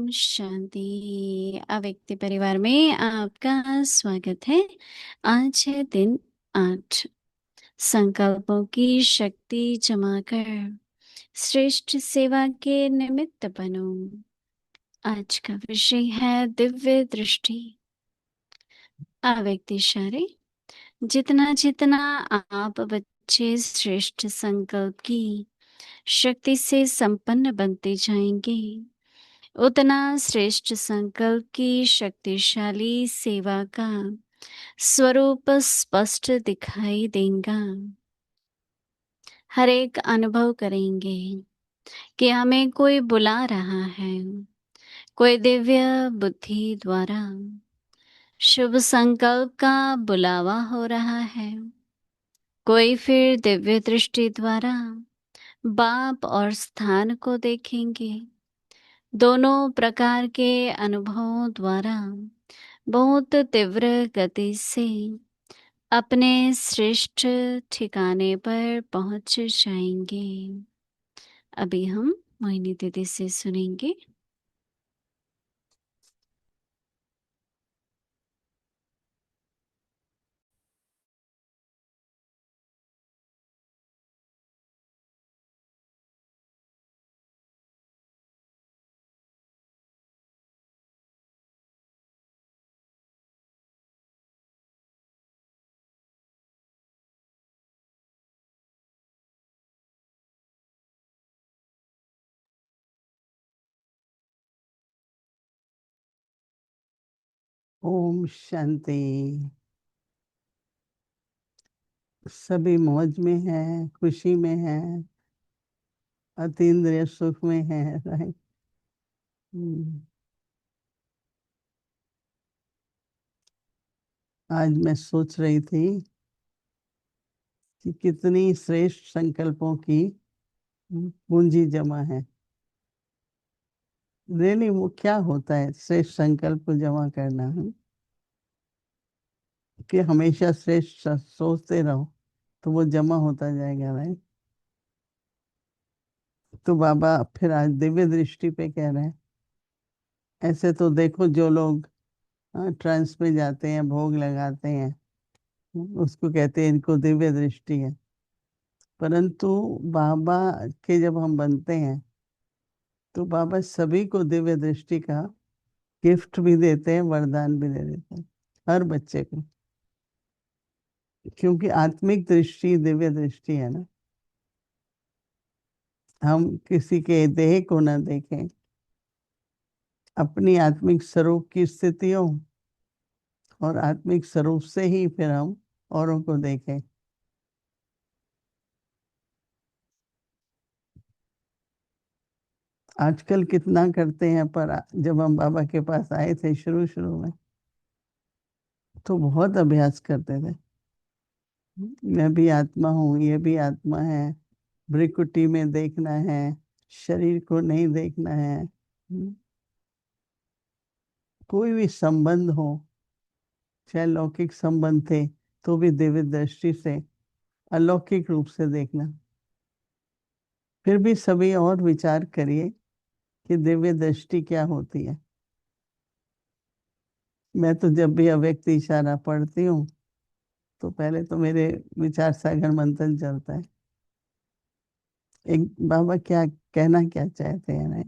शांति। अव्यक्ति परिवार में आपका स्वागत है। आज है दिन 8। संकल्पों की शक्ति जमा कर श्रेष्ठ सेवा के निमित्त बनो। आज का विषय है दिव्य दृष्टि। अव्यक्त इशारे। जितना जितना आप बच्चे श्रेष्ठ संकल्प की शक्ति से संपन्न बनते जाएंगे, उतना श्रेष्ठ संकल्प की शक्तिशाली सेवा का स्वरूप स्पष्ट दिखाई देगा। हर एक अनुभव करेंगे कि हमें कोई बुला रहा है, कोई दिव्य बुद्धि द्वारा शुभ संकल्प का बुलावा हो रहा है, कोई फिर दिव्य दृष्टि द्वारा बाप और स्थान को देखेंगे। दोनों प्रकार के अनुभवों द्वारा बहुत तीव्र गति से अपने श्रेष्ठ ठिकाने पर पहुंच जाएंगे। अभी हम मोहिनी दीदी से सुनेंगे। ओम शांति। सभी मौज में है, खुशी में है, अतीन्द्रिय सुख में है। राइट। आज मैं सोच रही थी कि कितनी श्रेष्ठ संकल्पों की पूंजी जमा है। रियली वो क्या होता है श्रेष्ठ संकल्प को जमा करना है? कि हमेशा श्रेष्ठ सोचते रहो तो वो जमा होता जाएगा। राइट। तो बाबा फिर आज दिव्य दृष्टि पे कह रहे हैं। ऐसे तो देखो जो लोग ट्रांस में जाते हैं, भोग लगाते हैं, उसको कहते हैं इनको दिव्य दृष्टि है। परंतु बाबा के जब हम बनते हैं तो बाबा सभी को दिव्य दृष्टि का गिफ्ट भी देते हैं, वरदान भी दे देते हैं हर बच्चे को। क्योंकि आत्मिक दृष्टि दिव्य दृष्टि है ना। हम किसी के देह को ना देखें, अपनी आत्मिक स्वरूप की स्थितियों और आत्मिक स्वरूप से ही फिर हम औरों को देखें। आजकल कितना करते हैं, पर जब हम बाबा के पास आए थे शुरू शुरू में तो बहुत अभ्यास करते थे। मैं भी आत्मा हूँ, ये भी आत्मा है, भ्रिकुटी में देखना है, शरीर को नहीं देखना है। कोई भी संबंध हो, चाहे लौकिक संबंध थे तो भी दिव्य दृष्टि से अलौकिक रूप से देखना। फिर भी सभी और विचार करिए कि दिव्य दृष्टि क्या होती है। मैं तो जब भी अव्यक्त इशारा पढ़ती हूँ तो पहले तो मेरे विचार सागर मंथन चलता है। एक बाबा क्या कहना क्या चाहते हैं ना।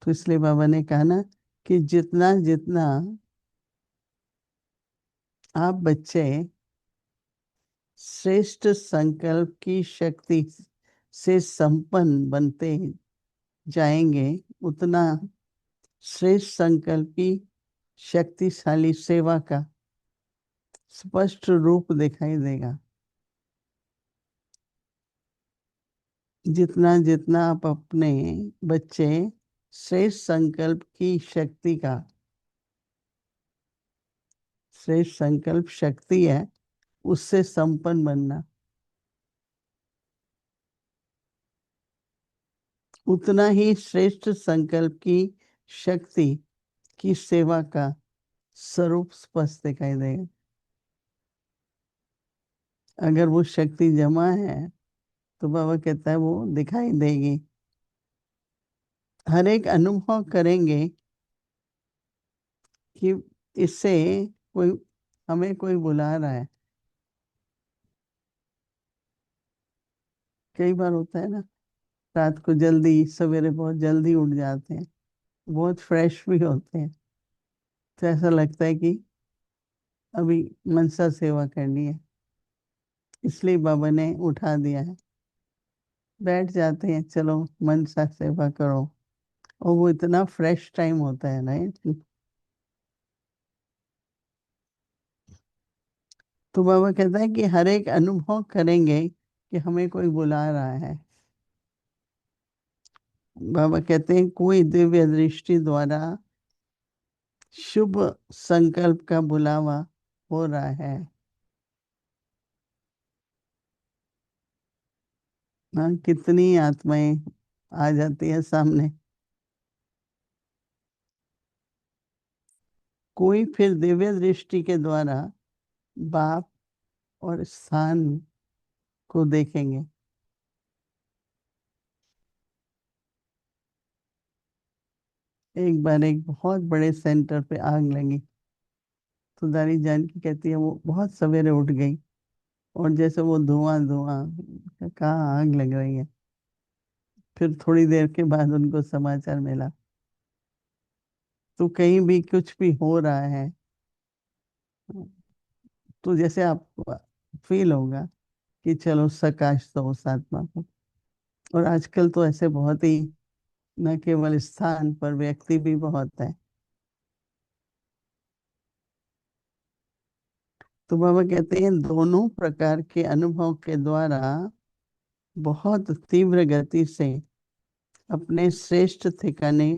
तो इसलिए बाबा ने कहा ना कि जितना जितना आप बच्चे श्रेष्ठ संकल्प की शक्ति से संपन्न बनते जाएंगे, उतना श्रेष्ठ संकल्प की शक्तिशाली सेवा का स्पष्ट रूप दिखाई देगा। जितना जितना आप अपने बच्चे श्रेष्ठ संकल्प की शक्ति का, श्रेष्ठ संकल्प शक्ति है उससे संपन्न बनना, उतना ही श्रेष्ठ संकल्प की शक्ति की सेवा का स्वरूप स्पष्ट दिखाई देगा। अगर वो शक्ति जमा है तो बाबा कहता है वो दिखाई देगी। हर एक अनुभव करेंगे कि इससे कोई हमें कोई बुला रहा है। कई बार होता है ना, रात को जल्दी सवेरे बहुत जल्दी उठ जाते हैं, बहुत फ्रेश भी होते हैं, तो ऐसा लगता है कि अभी मनसा सेवा करनी है, इसलिए बाबा ने उठा दिया है। बैठ जाते हैं, चलो मनसा सेवा करो। और वो इतना फ्रेश टाइम होता है ना तो बाबा कहता है कि हर एक अनुभव करेंगे कि हमें कोई बुला रहा है। बाबा कहते हैं कोई दिव्य दृष्टि द्वारा शुभ संकल्प का बुलावा हो रहा है। हाँ, कितनी आत्माएं आ जाती है सामने। कोई फिर दिव्य दृष्टि के द्वारा बाप और स्थान को देखेंगे। एक बार एक बहुत बड़े सेंटर पे आग लगी, तो दारी जान की कहती है वो बहुत सवेरे उठ गई, और जैसे वो धुआं धुआं, कहाँ आग लग रही है। फिर थोड़ी देर के बाद उनको समाचार मिला। तो कहीं भी कुछ भी हो रहा है, तो जैसे आपको फील होगा कि चलो सकाश तो उस आत्मा को। और आजकल तो ऐसे बहुत ही, न केवल स्थान पर व्यक्ति भी बहुत है। तो बाबा कहते हैं दोनों प्रकार के अनुभव के द्वारा बहुत तीव्र गति से अपने श्रेष्ठ ठिकाने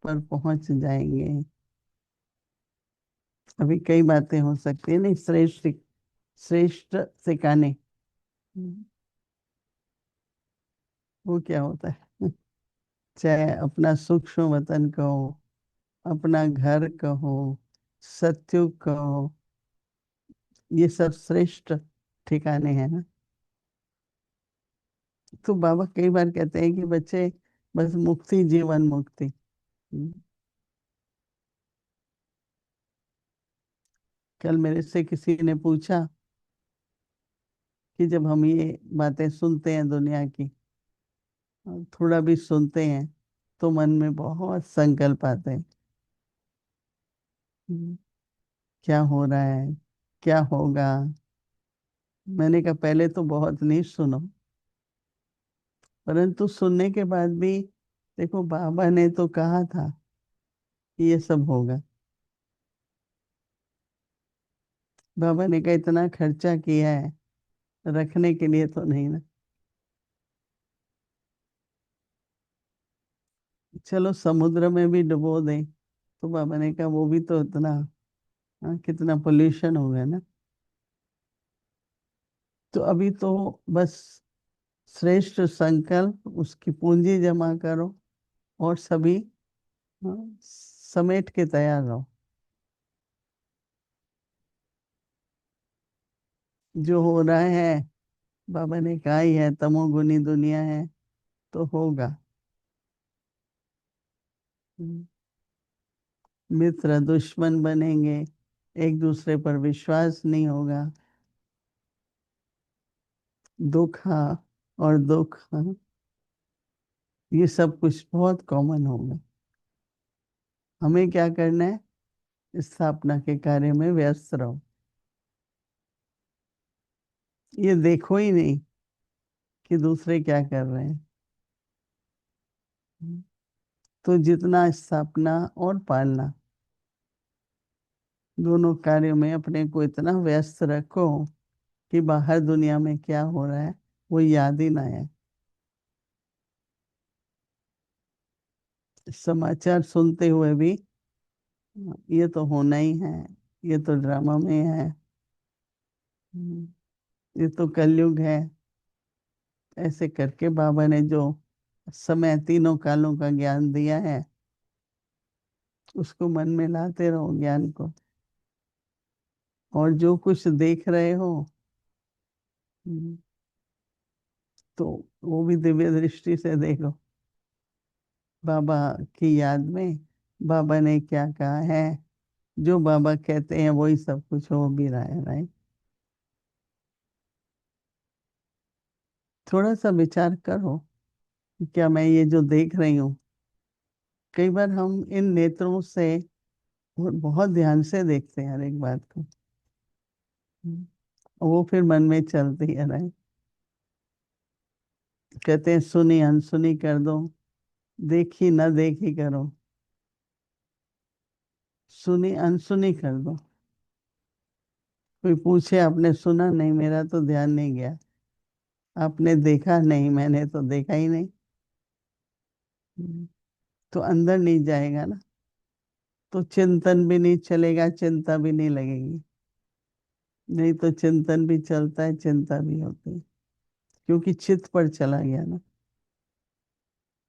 पर पहुंच जाएंगे। अभी कई बातें हो सकती है, नहीं, श्रेष्ठ श्रेष्ठ ठिकाने, वो क्या होता है? चाहे अपना सूक्ष्म वतन कहो, अपना घर कहो, सत्युग कहो, ये सब श्रेष्ठ ठिकाने हैं ना। तो बाबा कई बार कहते हैं कि बच्चे, बस मुक्ति, जीवन मुक्ति। कल मेरे से किसी ने पूछा कि जब हम ये बातें सुनते हैं दुनिया की, और थोड़ा भी सुनते हैं, तो मन में बहुत संकल्प आते हैं। हम्म, क्या हो रहा है, क्या होगा। मैंने कहा पहले तो बहुत नहीं सुनो, परंतु सुनने के बाद भी देखो, बाबा ने तो कहा था कि ये सब होगा। बाबा ने कहा इतना खर्चा किया है, रखने के लिए तो नहीं ना। चलो समुद्र में भी डुबो दें, तो बाबा ने कहा वो भी तो इतना, हाँ, कितना पोल्यूशन हो गया ना। तो अभी तो बस श्रेष्ठ संकल्प, उसकी पूंजी जमा करो, और सभी, हाँ, समेट के तैयार रहो। जो हो रहा है, बाबा ने कहा ही है, तमोगुनी दुनिया है, तो होगा। हम्म, मित्र दुश्मन बनेंगे, एक दूसरे पर विश्वास नहीं होगा, दुख, हाँ, और दुख, हाँ, ये सब कुछ बहुत कॉमन होगा। हमें क्या करना है? स्थापना के कार्य में व्यस्त रहो। ये देखो ही नहीं कि दूसरे क्या कर रहे हैं। तो जितना स्थापना और पालना, दोनों कार्यों में अपने को इतना व्यस्त रखो कि बाहर दुनिया में क्या हो रहा है वो याद ही ना आए। समाचार सुनते हुए भी, ये तो होना ही है, ये तो ड्रामा में है, ये तो कलयुग है। ऐसे करके बाबा ने जो समय, तीनों कालों का ज्ञान दिया है, उसको मन में लाते रहो ज्ञान को। और जो कुछ देख रहे हो, हम्म, तो वो भी दिव्य दृष्टि से देखो। बाबा की याद में बाबा ने क्या कहा है, जो बाबा कहते हैं वही सब कुछ हो भी रहा है, राइट। थोड़ा सा विचार करो कि क्या मैं ये जो देख रही हूँ, कई बार हम इन नेत्रों से बहुत ध्यान से देखते हैं हर एक बात को। और वो फिर मन में चलती है, राइट। कहते हैं सुनी अनसुनी कर दो, देखी न देखी करो, सुनी अनसुनी कर दो। कोई पूछे आपने सुना नहीं, मेरा तो ध्यान नहीं गया। आपने देखा नहीं, मैंने तो देखा ही नहीं। तो अंदर नहीं जाएगा ना, तो चिंतन भी नहीं चलेगा, चिंता भी नहीं लगेगी। नहीं तो चिंतन भी चलता है, चिंता भी होती है, क्योंकि चित्त पर चला गया ना।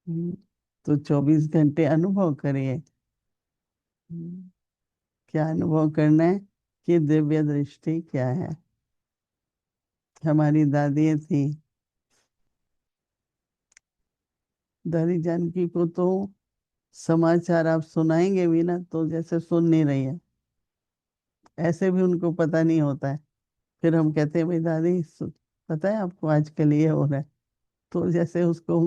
हम्म, तो 24 घंटे अनुभव करिए। क्या अनुभव करना है कि दिव्य दृष्टि क्या है। हमारी दादी थी, दादी जानकी को तो समाचार आप सुनाएंगे भी ना तो जैसे सुन नहीं रही है, ऐसे भी उनको पता नहीं होता है। फिर हम कहते हैं भाई दादी पता है आपको आजकल ये हो रहा है, तो जैसे उसको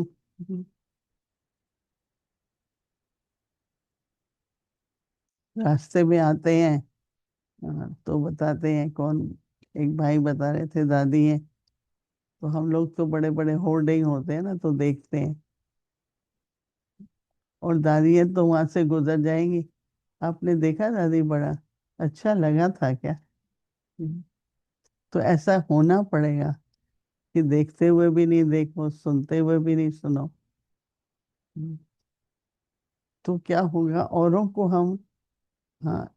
रास्ते में आते हैं, हाँ, तो बताते हैं कौन, एक भाई बता रहे थे दादी है, तो हम लोग तो बड़े बड़े होर्डिंग होते हैं ना तो देखते हैं, और दादी है तो वहां से गुजर जाएंगी। आपने देखा दादी, बड़ा अच्छा लगा था क्या। हम्म, तो ऐसा होना पड़ेगा कि देखते हुए भी नहीं देखो, सुनते हुए भी नहीं सुनो। हम्म, तो क्या होगा, औरों को हम, हाँ,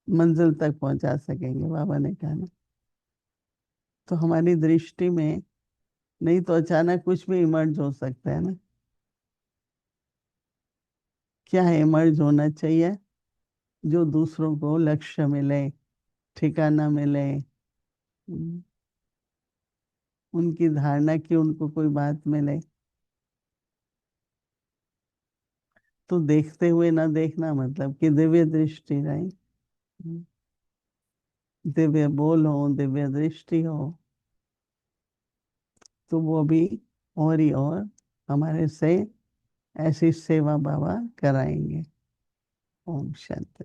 मंजिल तक पहुंचा सकेंगे, बाबा ने कहा ना। तो हमारी दृष्टि में नहीं तो अचानक कुछ भी इमर्ज हो सकता है ना। क्या है इमर्ज होना चाहिए, जो दूसरों को लक्ष्य मिले, ठिकाना मिले, उनकी धारणा की उनको कोई बात मिले। तो देखते हुए ना देखना मतलब कि दिव्य दृष्टि रहे, दिव्य बोल हो, दिव्य दृष्टि हो, तो वो भी और ही और हमारे से ऐसी सेवा बाबा कराएंगे। ओम शांति।